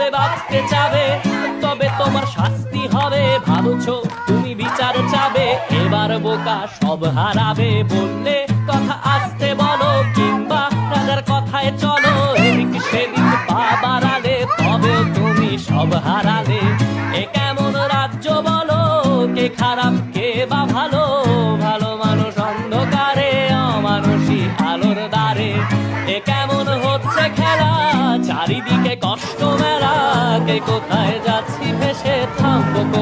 ভাবে বাঁচতে চাবে, তবে তোমার শাস্তি হবে ভাবছো তুমি বিচার চাবে। এবার বোকা সব হারাবে, বললে কথা আসতে বলো, কিংবা রাজার কথায় চলো। এদিক সেদিক পা বাড়ালে তবে তুমি সব হারালে। এ কেমন রাজ্য বলো, কে খারাপ কে বা ভালো? ভালো মানুষ অন্ধকারে, অমানুষী আলোর দ্বারে। এ কেমন হচ্ছে খেলা, চারিদিকে কষ্ট মেলা, কে কোথায় যাচ্ছি ভেসে থামবো